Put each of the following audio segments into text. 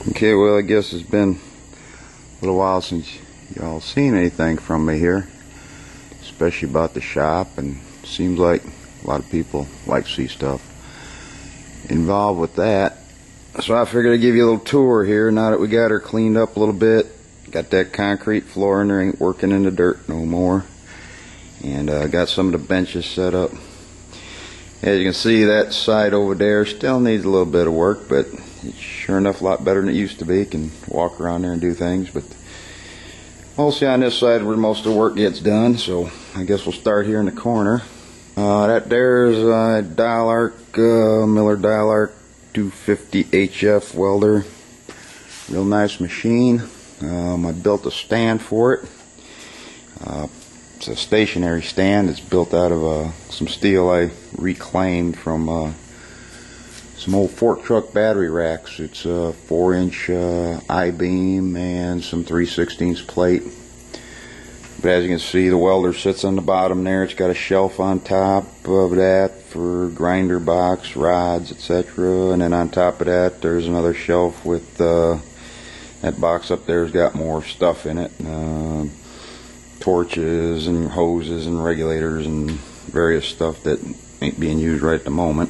Okay, well, I guess it's been a little while since y'all seen anything from me here, especially about the shop, and seems like a lot of people like to see stuff involved with that. So I figured I'd give you a little tour here now that we got her cleaned up a little bit. Got that concrete floor in there, ain't working in the dirt no more. And got some of the benches set up. As you can see, that side over there still needs a little bit of work, but it's sure enough a lot better than it used to be. You can walk around there and do things, but mostly on this side where most of the work gets done. So I guess we'll start here in the corner. That there's a dial arc, Miller dial arc 250 HF welder. Real nice machine. I built a stand for it. It's a stationary stand. It's built out of some steel I reclaimed from some old fork truck battery racks. It's a 4-inch I-beam and some 3/16 plate. But as you can see, the welder sits on the bottom there. It's got a shelf on top of that for grinder box, rods, etc. And then on top of that, there's another shelf with that box up there's got more stuff in it. Torches and hoses and regulators and various stuff that ain't being used right at the moment.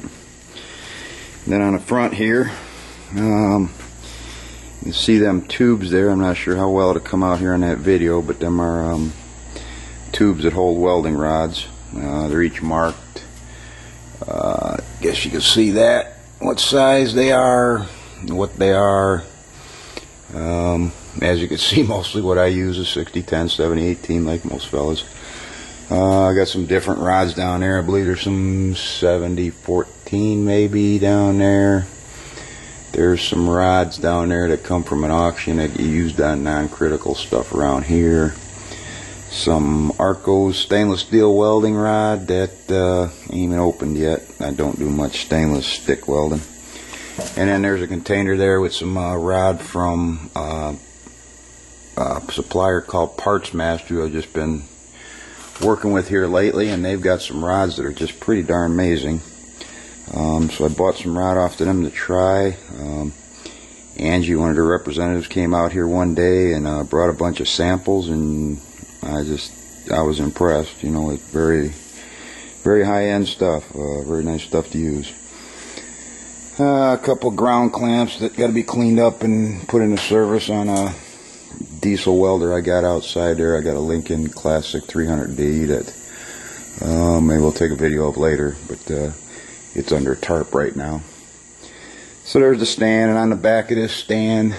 And then on the front here, you see them tubes there. I'm not sure how well it'll come out here in that video, but them are tubes that hold welding rods. They're each marked. I guess you can see that, what size they are, what they are. As you can see, mostly what I use is 60-10, 70-18, like most fellas. I got some different rods down there. I believe there's some 70-14 maybe down there. There's some rods down there that come from an auction that get used on non-critical stuff around here. Some Arco's stainless steel welding rod that ain't even opened yet. I don't do much stainless stick welding. And then there's a container there with some rod from a supplier called Parts Master, who I've just been working with here lately, and they've got some rods that are just pretty darn amazing. So I bought some rod off to them to try. Angie, one of their representatives, came out here one day and brought a bunch of samples, and I was impressed. You know, it's very, very high-end stuff, very nice stuff to use. A couple ground clamps that got to be cleaned up and put into service on a diesel welder I got outside there. I got a Lincoln Classic 300D that maybe we'll take a video of later, but it's under a tarp right now. So there's the stand, and on the back of this stand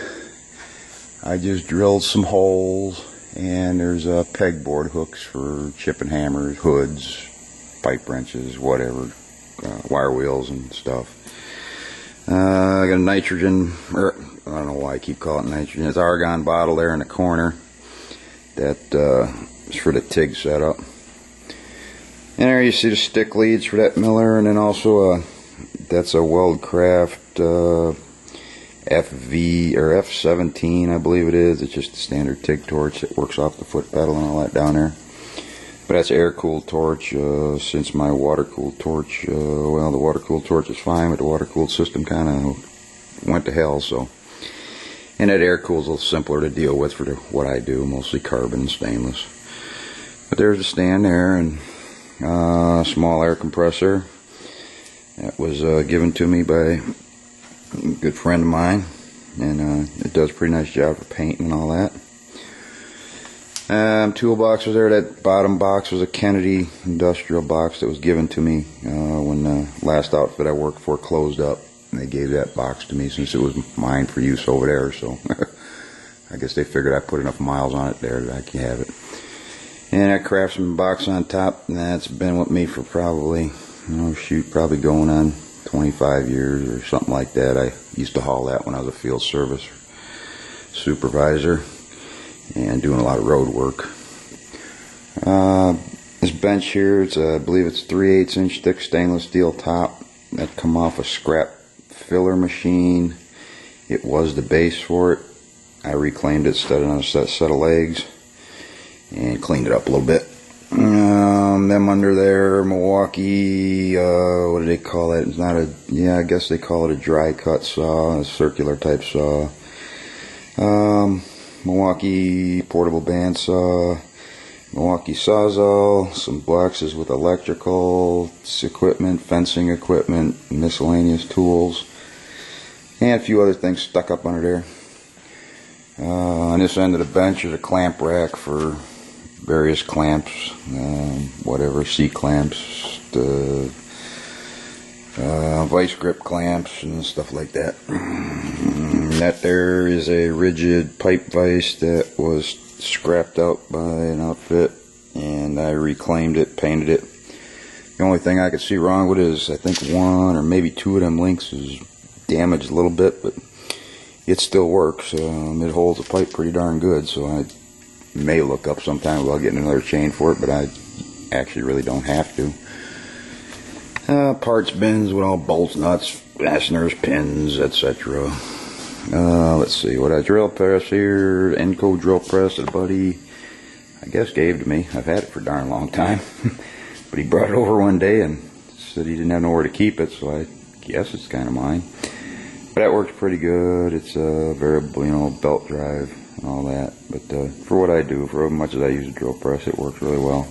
I just drilled some holes, and there's pegboard hooks for chipping hammers, hoods, pipe wrenches, whatever, wire wheels and stuff. I got a nitrogen, or I don't know why I keep calling it nitrogen. It's argon bottle there in the corner that is for the TIG setup. And there you see the stick leads for that Miller, and then also that's a Weldcraft FV or F17, I believe it is. It's just a standard TIG torch that works off the foot pedal and all that down there. But that's an air-cooled torch. Since my water-cooled torch, well, the water-cooled torch is fine, but the water-cooled system kind of went to hell. So, and that air-cooled is a little simpler to deal with for what I do, mostly carbon and stainless. But there's a stand there, and a small air compressor that was given to me by a good friend of mine, and it does a pretty nice job for painting and all that. Toolbox was there. That bottom box was a Kennedy industrial box that was given to me when the last outfit I worked for closed up, and they gave that box to me since it was mine for use over there. So I guess they figured I put enough miles on it there that I can have it. And that Craftsman box on top, and that's been with me for probably, probably going on 25 years or something like that. I used to haul that when I was a field service supervisor and doing a lot of road work. This bench here, I believe it's 3/8 inch thick stainless steel top that come off a scrap filler machine. It was the base for it. I reclaimed it, set it on a set of legs, and cleaned it up a little bit. Them under there, Milwaukee, what do they call it? It's not a, I guess they call it a dry cut saw, a circular type saw. Milwaukee portable bandsaw, Milwaukee Sawzall, some boxes with electrical equipment, fencing equipment, miscellaneous tools, and a few other things stuck up under there. On this end of the bench is a clamp rack for various clamps, whatever, C-clamps, the vice grip clamps and stuff like that. That there is a rigid pipe vise that was scrapped out by an outfit, and I reclaimed it, painted it. The only thing I could see wrong with it is I think one or maybe two of them links is damaged a little bit, but it still works. It holds the pipe pretty darn good, so I may look up sometime about getting another chain for it, but I actually really don't have to. Parts bins with all bolts, nuts, fasteners, pins, etc. Let's see what I drill press here. Enco drill press that a buddy, I guess, gave to me. I've had it for a darn long time, but he brought it over one day and said he didn't have nowhere to keep it, so I guess it's kind of mine. But that works pretty good. It's a variable, belt drive and all that. But for what I do, for as much as I use a drill press, it works really well.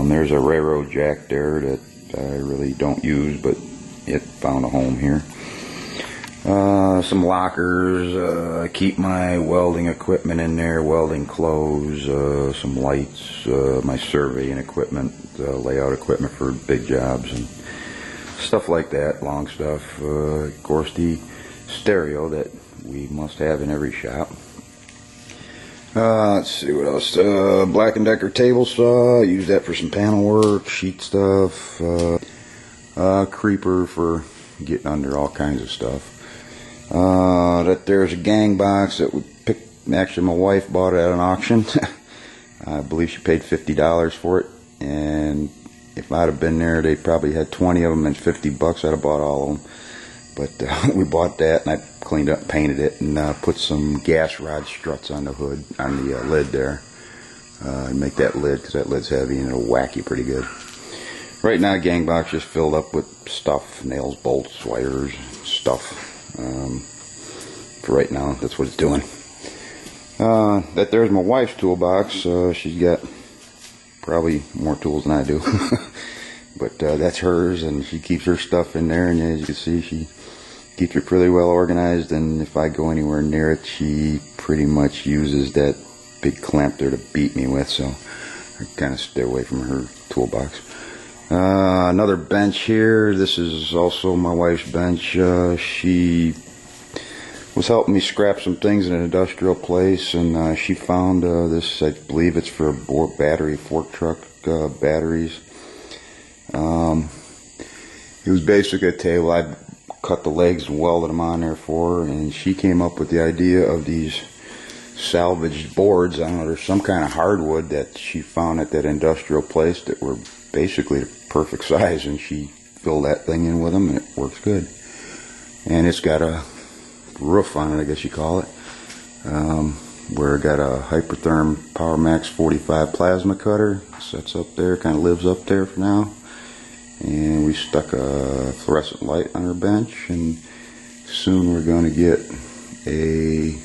There's a railroad jack there that I really don't use, but it found a home here. Some lockers. I keep my welding equipment in there, welding clothes, some lights, my surveying equipment, layout equipment for big jobs and stuff like that, long stuff. Of course, the stereo that we must have in every shop. Let's see what else. Black & Decker table saw. Use that for some panel work, sheet stuff. Creeper for getting under all kinds of stuff. That there's a gang box that we picked. Actually, my wife bought it at an auction. I believe she paid $50 for it, and if I'd have been there, they probably had 20 of them, and $50 I'd have bought all of them. But we bought that, and I cleaned up, painted it, and put some gas rod struts on the hood, on the lid there. Make that lid, because that lid's heavy and it'll whack you pretty good. Right now, gang box just filled up with stuff, nails, bolts, wires, stuff. For right now, that's what it's doing. That there's my wife's toolbox. She's got probably more tools than I do. But that's hers, and she keeps her stuff in there, and as you can see, she keeps it pretty well organized, and if I go anywhere near it, she pretty much uses that big clamp there to beat me with, so I kind of stay away from her toolbox. Another bench here. This is also my wife's bench. She was helping me scrap some things in an industrial place, and she found this, I believe it's for a battery, fork truck batteries. It was basically a table. I cut the legs and welded them on there for her, and she came up with the idea of these salvaged boards. I don't know, there's some kind of hardwood that she found at that industrial place that were basically the perfect size, and she filled that thing in with them, and it works good. And it's got a roof on it, I guess you call it, where it got a Hypertherm PowerMax 45 plasma cutter. Sets up there, kind of lives up there for now. And we stuck a fluorescent light on her bench, and soon we're going to get a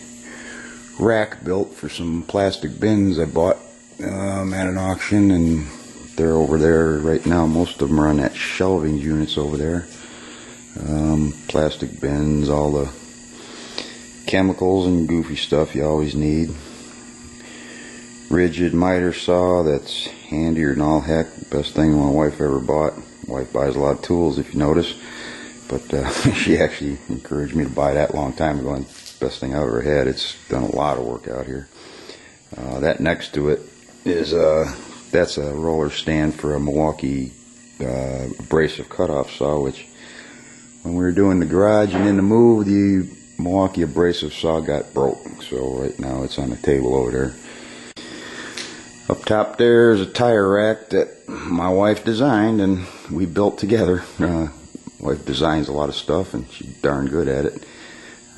rack built for some plastic bins I bought at an auction, and they're over there right now. Most of them are on that shelving units over there. Plastic bins, all the chemicals and goofy stuff you always need. Rigid miter saw that's handier than all heck. Best thing my wife ever bought. Wife buys a lot of tools, if you notice, but she actually encouraged me to buy that a long time ago, and best thing I ever had. It's done a lot of work out here. That next to it is that's a roller stand for a Milwaukee abrasive cutoff saw, which when we were doing the garage and in the move, the Milwaukee abrasive saw got broke, so right now it's on the table over there. Up top there is a tire rack that my wife designed and we built together. Wife designs a lot of stuff, and she's darn good at it.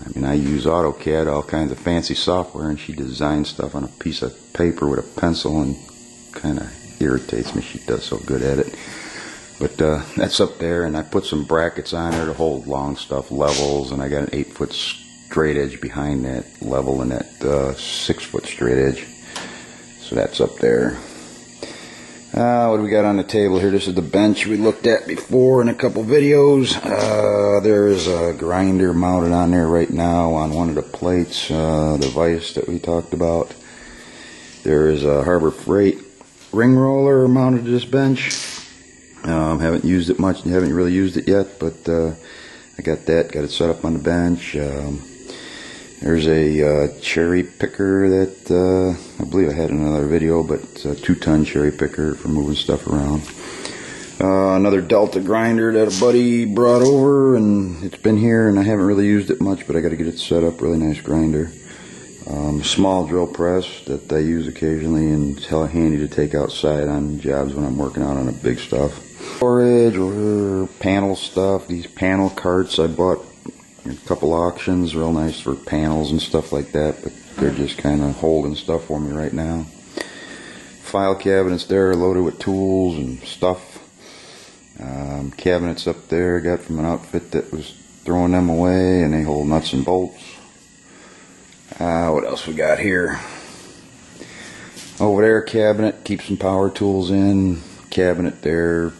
I mean, I use AutoCAD, all kinds of fancy software, and she designs stuff on a piece of paper with a pencil, and kind of irritates me. She does so good at it. But that's up there, and I put some brackets on there to hold long stuff, levels, and I got an 8-foot straight edge behind that level and that 6-foot straight edge. So that's up there. What do we got on the table here? This is the bench we looked at before in a couple videos. There's a grinder mounted on there right now on one of the plates, the vise that we talked about. There is a Harbor Freight ring roller mounted to this bench. Haven't used it much, haven't really used it yet, but I got it set up on the bench. There's a cherry picker that I believe I had in another video, but it's a 2-ton cherry picker for moving stuff around. Another Delta grinder that a buddy brought over, and it's been here and I haven't really used it much, but I got to get it set up. Really nice grinder. Small drill press that I use occasionally, and it's hella handy to take outside on jobs when I'm working out on the big stuff. Storage or panel stuff. These panel carts I bought a couple auctions, real nice for panels and stuff like that, but they're just kind of holding stuff for me right now. File cabinets there loaded with tools and stuff. Cabinets up there got from an outfit that was throwing them away, and they hold nuts and bolts. What else we got here? Over there, cabinet, keep some power tools in. Cabinet there,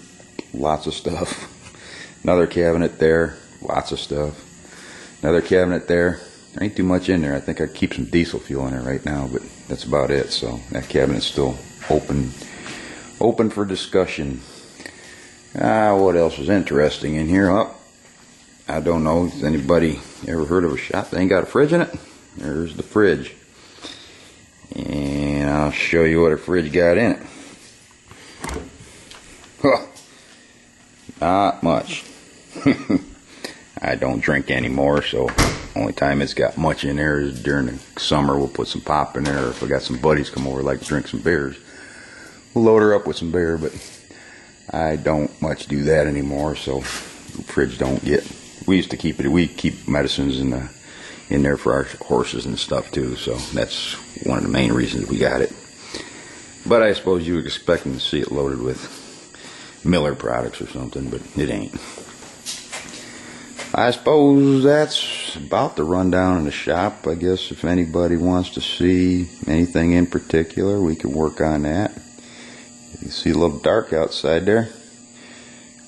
lots of stuff. Another cabinet there, lots of stuff. Another cabinet there. There ain't too much in there. I think I keep some diesel fuel in there right now, but that's about it. So that cabinet's still open for discussion. What else was interesting in here? Oh, I don't know. Has anybody ever heard of a shop that ain't got a fridge in it? There's the fridge. And I'll show you what a fridge got in it. Huh. Not much. I don't drink anymore, so only time it's got much in there is during the summer. We'll put some pop in there, or if we got some buddies come over like to drink some beers, we'll load her up with some beer, but I don't much do that anymore, so the fridge don't get. We used to keep it. We keep medicines in there for our horses and stuff too, so that's one of the main reasons we got it. But I suppose you were expecting to see it loaded with Miller products or something, but it ain't. I suppose that's about the rundown in the shop. I guess if anybody wants to see anything in particular, we can work on that. You see a little dark outside there.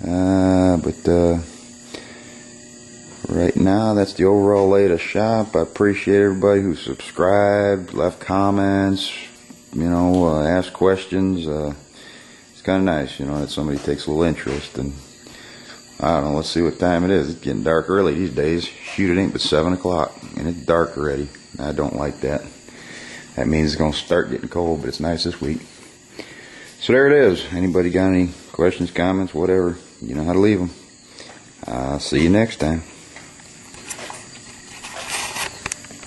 But right now, that's the overall lay of the shop. I appreciate everybody who subscribed, left comments, asked questions. It's kind of nice, that somebody takes a little interest. And I don't know, let's see what time it is. It's getting dark early these days. Shoot, it ain't but 7 o'clock, and it's dark already. I don't like that. That means it's going to start getting cold, but it's nice this week. So there it is. Anybody got any questions, comments, whatever, you know how to leave them. See you next time.